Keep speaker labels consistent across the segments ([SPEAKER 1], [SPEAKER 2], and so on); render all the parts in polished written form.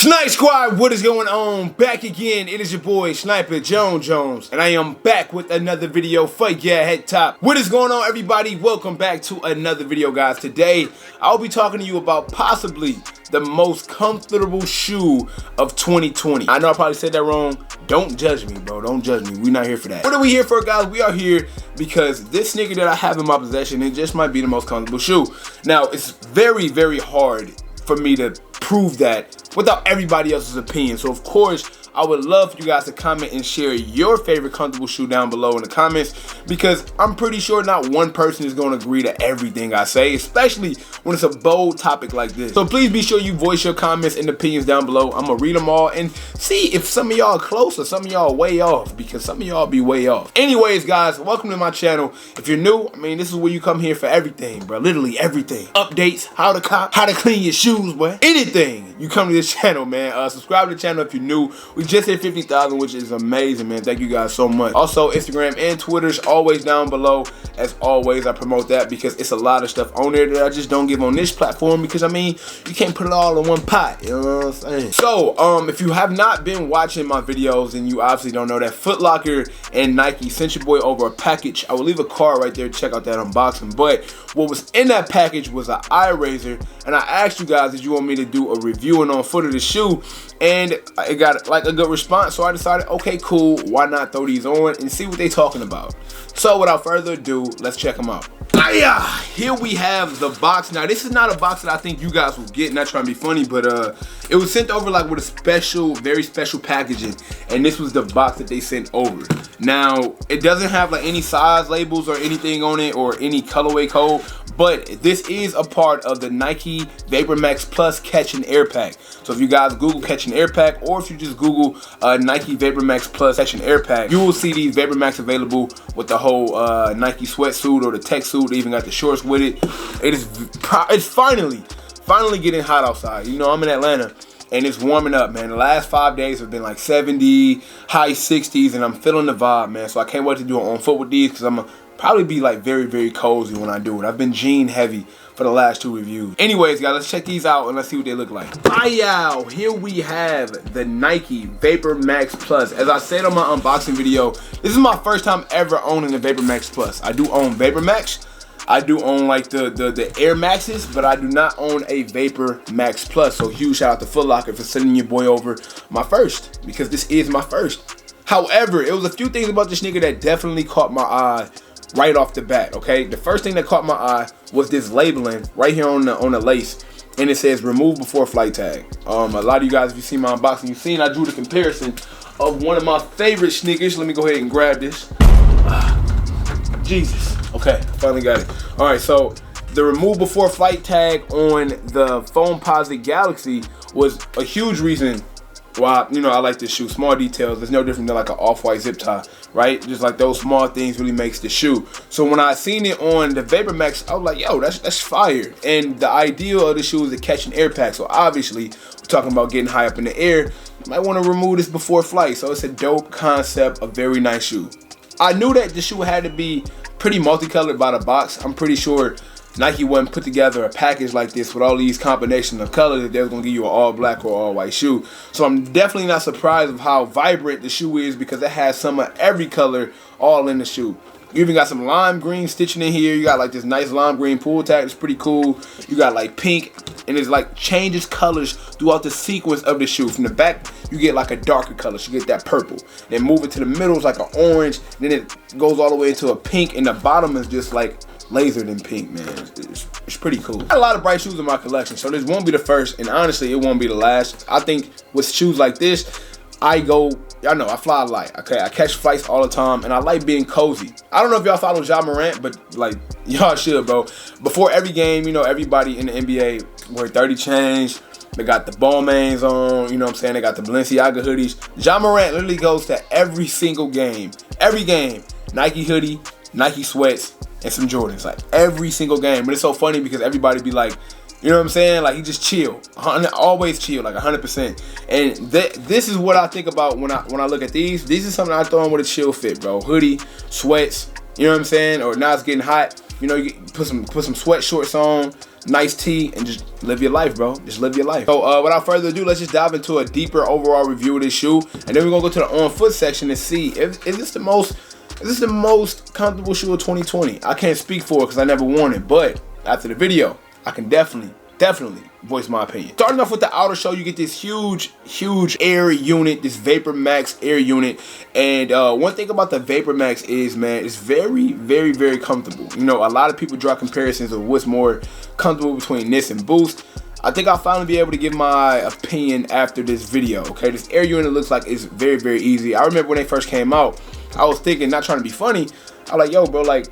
[SPEAKER 1] Snipe Squad, what is going on? Back again, it is your boy Sniper Jones, and I am back with another video for your head top. What is going on, everybody? Welcome back to another video, guys. Today, I'll be talking to you about possibly the most comfortable shoe of 2020. I know I probably said that wrong. Don't judge me, bro. Don't judge me. We're not here for that. What are we here for, guys? We are here because this sneaker that I have in my possession, it just might be the most comfortable shoe. Now, it's very, very hard for me to prove that without everybody else's opinion. So of course, I would love for you guys to comment and share your favorite comfortable shoe down below in the comments, because I'm pretty sure not one person is going to agree to everything I say, especially when it's a bold topic like this. So please be sure you voice your comments and opinions down below. I'm going to read them all and see if some of y'all are close or some of y'all are way off, because some of y'all be way off. Anyways, guys, welcome to my channel. If you're new, I mean, this is where you come here for everything, bro. Literally everything. Updates, how to cop, how to clean your shoes, boy. Anything. You come to this channel, man. Subscribe to the channel if you're new. We just hit 50,000, which is amazing, man. Thank you guys so much. Also, Instagram and Twitter's always down below. As always, I promote that because it's a lot of stuff on there that I just don't give on this platform, because I mean, you can't put it all in one pot, you know what I'm saying? So, if you have not been watching my videos, and you obviously don't know that Foot Locker and Nike sent your boy over a package. I will leave a card right there to check out that unboxing. But what was in that package was an eye razor, and I asked you guys, did you want me to do a review and on foot of the shoe? And it got like a good response, so I decided, okay, cool, why not throw these on and see what they talking about. So without further ado, let's check them out. Here we have the box. Now, this is not a box that I think you guys will get, not trying to be funny, but it was sent over like with a special, very special packaging, and this was the box that they sent over. Now, it doesn't have like any size labels or anything on it or any colorway code, but this is a part of the Nike VaporMax Plus Catch and Air Pack. So if you guys Google Catch and Air Pack, or if you just Google Nike VaporMax Plus Catch and Air Pack, you will see these VaporMax available with the whole Nike sweatsuit or the tech suit. They even got the shorts with it. It's finally getting hot outside. You know, I'm in Atlanta, and it's warming up, man. The last 5 days have been like 70, high 60s, and I'm feeling the vibe, man. So I can't wait to do it on foot with these, because I'm gonna probably be like very, very cozy when I do it. I've been jean heavy for the last 2 reviews. Anyways, guys, let's check these out and let's see what they look like. Here we have the Nike VaporMax Plus. As I said on my unboxing video, this is my first time ever owning the VaporMax Plus. I do own VaporMax. I do own like the Air Maxes, but I do not own a VaporMax Plus. So huge shout out to Foot Locker for sending your boy over my first, because this is my first. However, it was a few things about this sneaker that definitely caught my eye right off the bat. Okay, the first thing that caught my eye was this labeling right here on the lace, and it says remove before flight tag. A lot of you guys, if you see my unboxing, you've seen I drew the comparison of one of my favorite sneakers. Let me go ahead and grab this. Jesus. Okay, finally got it. All right, so the remove before flight tag on the Foamposite Galaxy was a huge reason why, you know, I like this shoe. Small details. It's no different than like an off-white zip tie, right? Just like those small things really makes the shoe. So when I seen it on the VaporMax, I was like, yo, that's fire. And the ideal of the shoe is the Catch and Air Pack. So obviously, we're talking about getting high up in the air. You might want to remove this before flight. So it's a dope concept, a very nice shoe. I knew that the shoe had to be pretty multicolored by the box. I'm pretty sure Nike wouldn't put together a package like this with all these combinations of colors that they was gonna give you an all black or all white shoe. So I'm definitely not surprised of how vibrant the shoe is, because it has some of every color all in the shoe. You even got some lime green stitching in here. You got like this nice lime green pull tag. It's pretty cool. You got like pink, and it's like changes colors throughout the sequence of the shoe. From the back, you get like a darker color. So you get that purple. Then move it to the middle, it's like an orange. Then it goes all the way into a pink, and the bottom is just like lasered in pink, man. It's pretty cool. I got a lot of bright shoes in my collection, so this won't be the first, and honestly, it won't be the last. I think with shoes like this, y'all know I fly light, okay? I catch flights all the time, and I like being cozy. I don't know if y'all follow Ja Morant, but like, y'all should, bro. Before every game, you know, everybody in the NBA wear 30 chains. They got the Balmains on, you know what I'm saying? They got the Balenciaga hoodies. Ja Morant literally goes to every single game. Every game, Nike hoodie, Nike sweats, and some Jordans, like every single game. But it's so funny because everybody be like, you know what I'm saying? Like, he just chill, always chill, like 100%. And this is what I think about when I look at these. These are something I throw on with a chill fit, bro. Hoodie, sweats, you know what I'm saying? Or now it's getting hot, you know, you put some sweat shorts on, nice tee, and just live your life, bro. Just live your life. So without further ado, let's just dive into a deeper overall review of this shoe, and then we're gonna go to the on foot section and see is this the most comfortable shoe of 2020. I can't speak for it because I never worn it, but after the video, I can definitely voice my opinion. Starting off with the outer shell, you get this huge air unit, this vapormax air unit. And one thing about the vapormax is, man, it's very comfortable. You know, a lot of people draw comparisons of what's more comfortable between this and Boost. I think I'll finally be able to give my opinion after this video. Okay, this air unit looks like it's very easy. I remember when they first came out, I was thinking, not trying to be funny, I was like, yo, bro, like,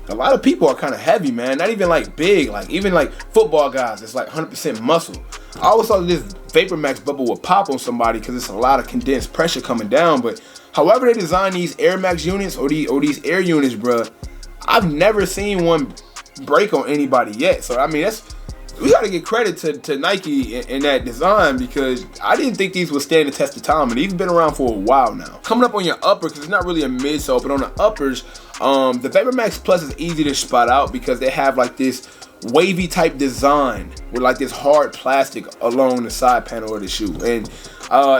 [SPEAKER 1] a lot of people are kind of heavy, man. Not even like big, like even like football guys, it's like 100% muscle. I always thought this vapormax bubble would pop on somebody because it's a lot of condensed pressure coming down. But however they design these Air Max units or these air units, bruh, I've never seen one break on anybody yet. So I mean, we gotta give credit to Nike in that design, because I didn't think these would stand the test of time, and these have been around for a while now. Coming up on your upper, because it's not really a midsole, but on the uppers, the VaporMax Plus is easy to spot out because they have like this wavy type design with like this hard plastic along the side panel of the shoe, and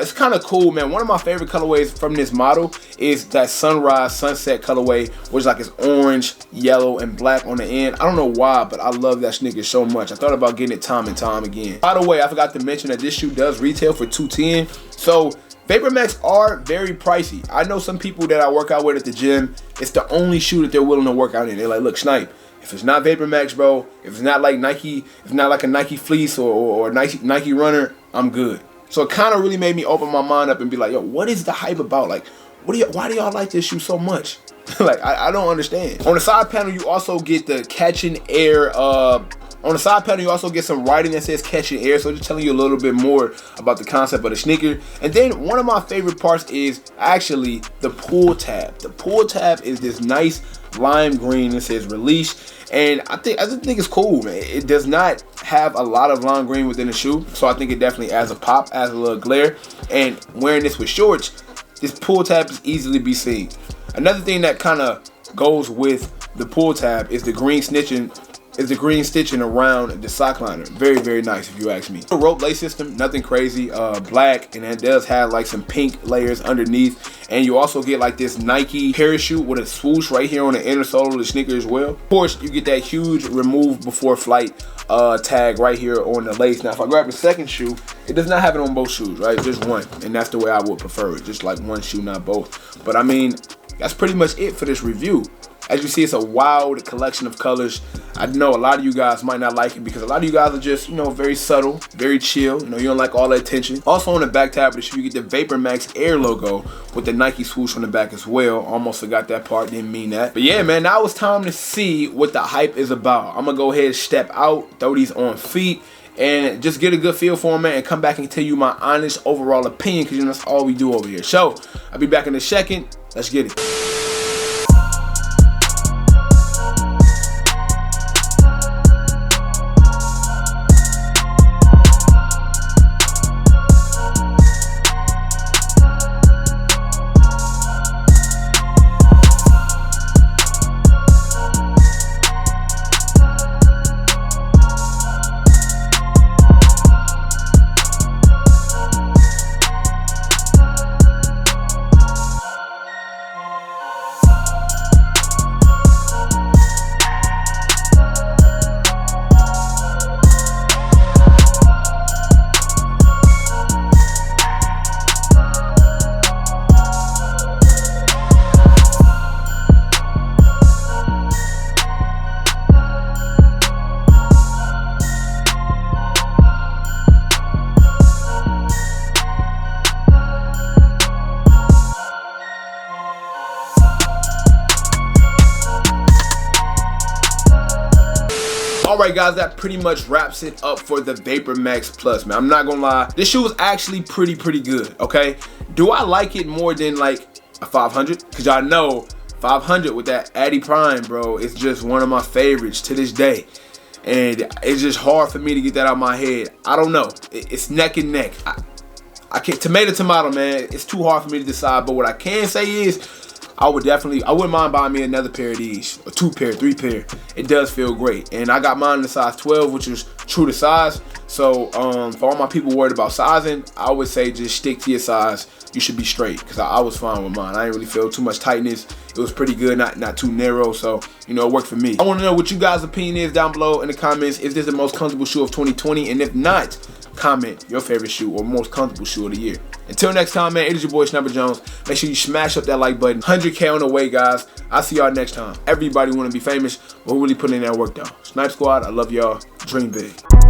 [SPEAKER 1] it's kind of cool, man. One of my favorite colorways from this model is that sunrise sunset colorway, which like is orange, yellow, and black on the end. I don't know why, but I love that sneaker so much. I thought about getting it time and time again. By the way, I forgot to mention that this shoe does retail for $210. So VaporMax are very pricey. I know some people that I work out with at the gym, it's the only shoe that they're willing to work out in. They're like, look, Snipe, if it's not VaporMax, bro, if it's not like Nike, if it's not like a Nike fleece or Nike runner, I'm good. So it kind of really made me open my mind up and be like, yo, what is the hype about? Like, why do y'all like this shoe so much? Like, I don't understand. On the side panel, you also get the catching air. On the side panel, you also get some writing that says catching air. So just telling you a little bit more about the concept of the sneaker. And then one of my favorite parts is actually the pull tab. The pull tab is this nice lime green that says release. And I just think it's cool, man. It does not have a lot of lime green within the shoe, so I think it definitely adds a pop, adds a little glare. And wearing this with shorts, this pull tab is easily be seen. Another thing that kind of goes with the pull tab is the green stitching around the sock liner. Very nice, if you ask me. The rope lace system, nothing crazy, black, and it does have like some pink layers underneath. And you also get like this Nike parachute with a swoosh right here on the inner sole of the sneaker as well. Of course, you get that huge remove before flight tag right here on the lace. Now, if I grab the second shoe, it does not have it on both shoes, right? Just one, and that's the way I would prefer it, just like one shoe, not both. But I mean, that's pretty much it for this review. As you see, it's a wild collection of colors. I know a lot of you guys might not like it because a lot of you guys are just, you know, very subtle, very chill. You know, you don't like all the attention. Also on the back tab of the shoe, you get the VaporMax Air logo with the Nike swoosh on the back as well. Almost forgot that part, didn't mean that. But yeah, man, now it's time to see what the hype is about. I'm gonna go ahead and step out, throw these on feet, and just get a good feel for them, man, and come back and tell you my honest overall opinion, because you know that's all we do over here. So I'll be back in a second. Let's get it. Alright guys, that pretty much wraps it up for the VaporMax Plus, man. I'm not gonna lie, this shoe is actually pretty good, okay? Do I like it more than like a 500? Because y'all know 500 with that Addy Prime, bro, it's just one of my favorites to this day. And it's just hard for me to get that out of my head. I don't know, it's neck and neck. I can't, tomato, man, it's too hard for me to decide. But what I can say is, I wouldn't mind buying me another pair of these, a 2 pair, 3 pair. It does feel great. And I got mine in the size 12, which is true to size. So for all my people worried about sizing, I would say just stick to your size. You should be straight, because I was fine with mine. I didn't really feel too much tightness. It was pretty good, not too narrow, so you know, it worked for me. I want to know what you guys' opinion is down below in the comments. Is this the most comfortable shoe of 2020? And if not, comment your favorite shoe or most comfortable shoe of the year. Until next time, man, it is your boy Sniper Jones. Make sure you smash up that like button. 100K on the way, guys. I'll see y'all next time. Everybody want to be famous, but who really putting in that work, though? Snipe Squad, I love y'all. Dream big.